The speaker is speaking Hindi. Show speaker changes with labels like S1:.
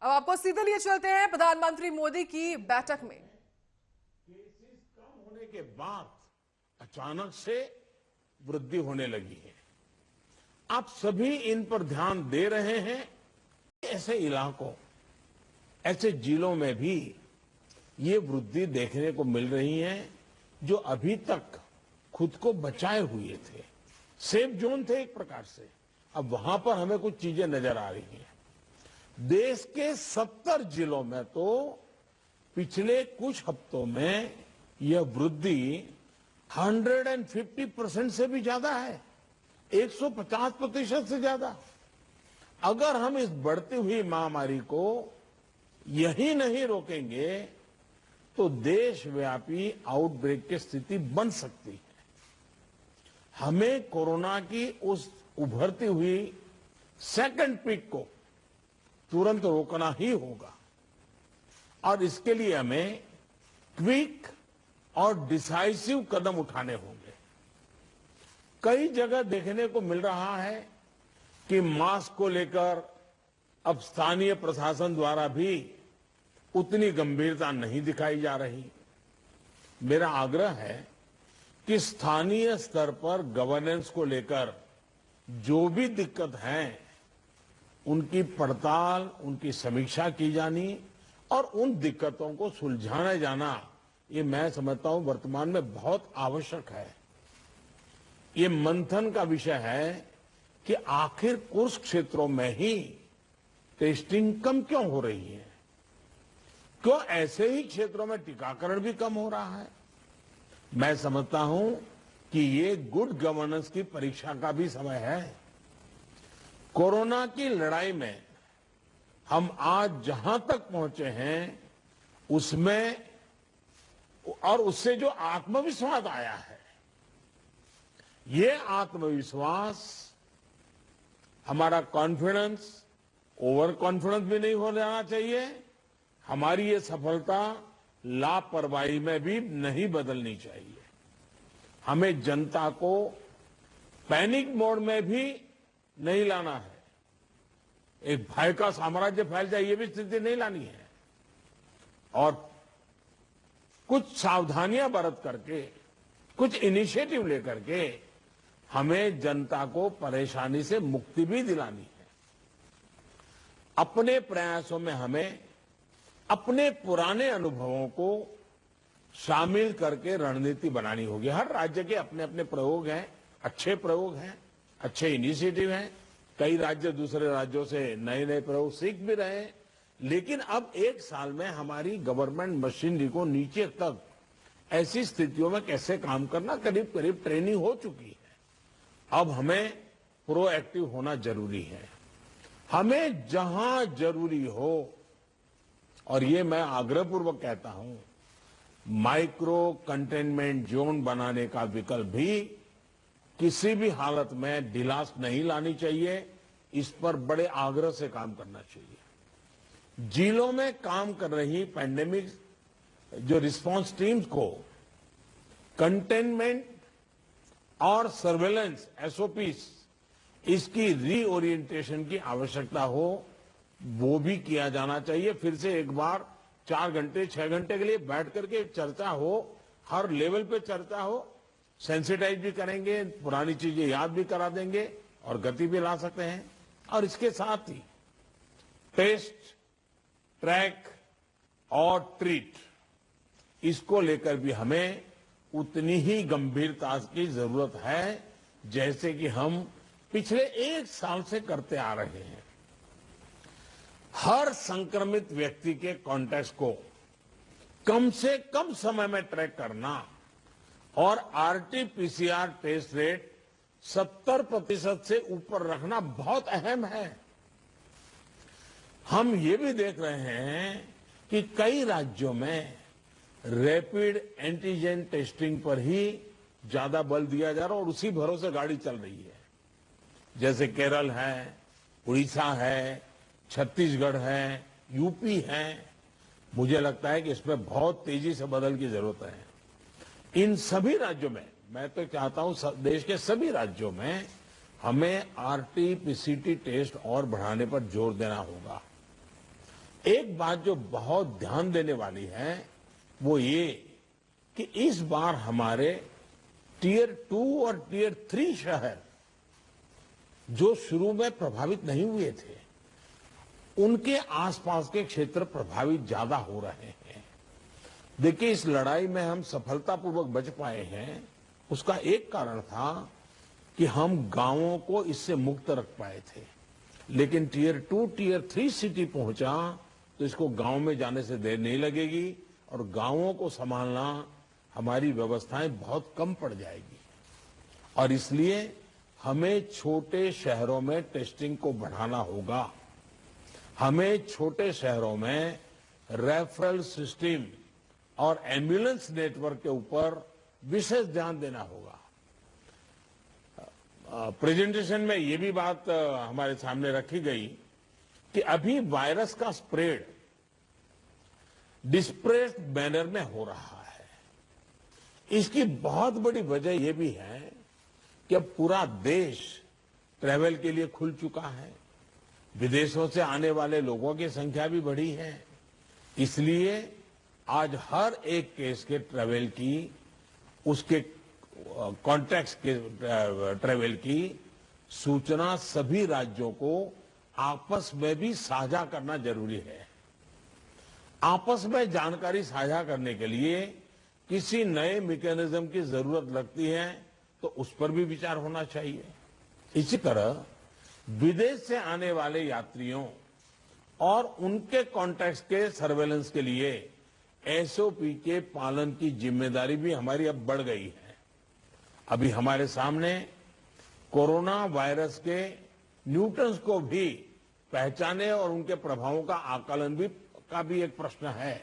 S1: अब आपको सीधे लिए चलते हैं प्रधानमंत्री मोदी की बैठक में।
S2: केसेस कम होने के बाद अचानक से वृद्धि होने लगी है। आप सभी इन पर ध्यान दे रहे हैं। ऐसे इलाकों, ऐसे जिलों में भी ये वृद्धि देखने को मिल रही है जो अभी तक खुद को बचाए हुए थे, सेफ जोन थे एक प्रकार से। अब वहां पर हमें कुछ चीजें नजर आ रही हैं। देश के 70 जिलों में तो पिछले कुछ हफ्तों में यह वृद्धि 150% से भी ज्यादा है, 150% से ज्यादा। अगर हम इस बढ़ती हुई महामारी को यही नहीं रोकेंगे तो देशव्यापी आउटब्रेक की स्थिति बन सकती है। हमें कोरोना की उस उभरती हुई सेकंड पीक को तुरंत रोकना ही होगा और इसके लिए हमें क्विक और डिसाइसिव कदम उठाने होंगे। कई जगह देखने को मिल रहा है कि मास्क को लेकर अब स्थानीय प्रशासन द्वारा भी उतनी गंभीरता नहीं दिखाई जा रही। मेरा आग्रह है कि स्थानीय स्तर पर गवर्नेंस को लेकर जो भी दिक्कत है उनकी पड़ताल, उनकी समीक्षा की जानी और उन दिक्कतों को सुलझाया जाना, ये मैं समझता हूं वर्तमान में बहुत आवश्यक है। ये मंथन का विषय है कि आखिर कुछ क्षेत्रों में ही टेस्टिंग कम क्यों हो रही है, क्यों ऐसे ही क्षेत्रों में टीकाकरण भी कम हो रहा है। मैं समझता हूं कि ये गुड गवर्नेंस की परीक्षा का भी समय है। कोरोना की लड़ाई में हम आज जहां तक पहुंचे हैं उसमें और उससे जो आत्मविश्वास आया है, ये आत्मविश्वास, हमारा कॉन्फिडेंस ओवर कॉन्फिडेंस भी नहीं हो जाना चाहिए। हमारी ये सफलता लापरवाही में भी नहीं बदलनी चाहिए। हमें जनता को पैनिक मोड में भी नहीं लाना है। एक भय का साम्राज्य फैल जाए, ये भी स्थिति नहीं लानी है। और कुछ सावधानियां बरत करके, कुछ इनिशिएटिव लेकर के हमें जनता को परेशानी से मुक्ति भी दिलानी है। अपने प्रयासों में हमें अपने पुराने अनुभवों को शामिल करके रणनीति बनानी होगी। हर राज्य के अपने अपने प्रयोग हैं, अच्छे प्रयोग हैं, अच्छे इनिशिएटिव हैं। कई राज्य दूसरे राज्यों से नए नए प्रयोग सीख भी रहे हैं। लेकिन अब एक साल में हमारी गवर्नमेंट मशीनरी को नीचे तक ऐसी स्थितियों में कैसे काम करना, करीब करीब ट्रेनिंग हो चुकी है। अब हमें प्रोएक्टिव होना जरूरी है। हमें जहां जरूरी हो, और ये मैं आग्रहपूर्वक कहता हूं, माइक्रो कंटेनमेंट जोन बनाने का विकल्प भी किसी भी हालत में ढिलास नहीं लानी चाहिए। इस पर बड़े आग्रह से काम करना चाहिए। जिलों में काम कर रही पैंडेमिक जो रिस्पांस टीम्स को कंटेनमेंट और सर्वेलेंस एसओपीस, इसकी रीओरिएंटेशन की आवश्यकता हो, वो भी किया जाना चाहिए। फिर से एक बार 4 घंटे 6 घंटे के लिए बैठ करके चर्चा हो, हर लेवल पे चर्चा हो, सेंसिटाइज भी करेंगे, पुरानी चीजें याद भी करा देंगे और गति भी ला सकते हैं। और इसके साथ ही टेस्ट, ट्रैक और ट्रीट, इसको लेकर भी हमें उतनी ही गंभीरता की जरूरत है जैसे कि हम पिछले 1 साल से करते आ रहे हैं। हर संक्रमित व्यक्ति के कॉन्टेक्ट को कम से कम समय में ट्रैक करना और आरटी-पीसीआर टेस्ट रेट 70% से ऊपर रखना बहुत अहम है। हम ये भी देख रहे हैं कि कई राज्यों में रैपिड एंटीजन टेस्टिंग पर ही ज्यादा बल दिया जा रहा है और उसी भरोसे गाड़ी चल रही है। जैसे केरल है, उड़ीसा है, छत्तीसगढ़ है, यूपी है। मुझे लगता है कि इसमें बहुत तेजी से बदल की जरूरत है। इन सभी राज्यों में, मैं तो चाहता हूं देश के सभी राज्यों में हमें आरटी-पीसीटी टेस्ट और बढ़ाने पर जोर देना होगा। एक बात जो बहुत ध्यान देने वाली है वो ये कि इस बार हमारे टियर 2 और टियर 3 शहर जो शुरू में प्रभावित नहीं हुए थे, उनके आसपास के क्षेत्र प्रभावित ज्यादा हो रहे हैं। देखिए, इस लड़ाई में हम सफलतापूर्वक बच पाए हैं, उसका एक कारण था कि हम गांवों को इससे मुक्त रख पाए थे। लेकिन टियर 2, टियर 3 सिटी पहुंचा तो इसको गांव में जाने से देर नहीं लगेगी और गांवों को संभालना हमारी व्यवस्थाएं बहुत कम पड़ जाएगी। और इसलिए हमें छोटे शहरों में टेस्टिंग को बढ़ाना होगा। हमें छोटे शहरों में रेफरल सिस्टम और एम्बुलेंस नेटवर्क के ऊपर विशेष ध्यान देना होगा। प्रेजेंटेशन में ये भी बात हमारे सामने रखी गई कि अभी वायरस का स्प्रेड डिस्प्रेस्ड मैनर में हो रहा है। इसकी बहुत बड़ी वजह यह भी है कि अब पूरा देश ट्रैवल के लिए खुल चुका है। विदेशों से आने वाले लोगों की संख्या भी बढ़ी है। इसलिए आज हर एक केस के ट्रैवल की, उसके कॉन्टैक्ट के ट्रैवल की सूचना सभी राज्यों को आपस में भी साझा करना जरूरी है। आपस में जानकारी साझा करने के लिए किसी नए मैकेनिज्म की जरूरत लगती है तो उस पर भी विचार होना चाहिए। इसी तरह विदेश से आने वाले यात्रियों और उनके कॉन्टैक्ट्स के सर्वेलेंस के लिए एसओपी के पालन की जिम्मेदारी भी हमारी अब बढ़ गई है। अभी हमारे सामने कोरोना वायरस के न्यूटन्स को भी पहचाने और उनके प्रभावों का आकलन भी एक प्रश्न है।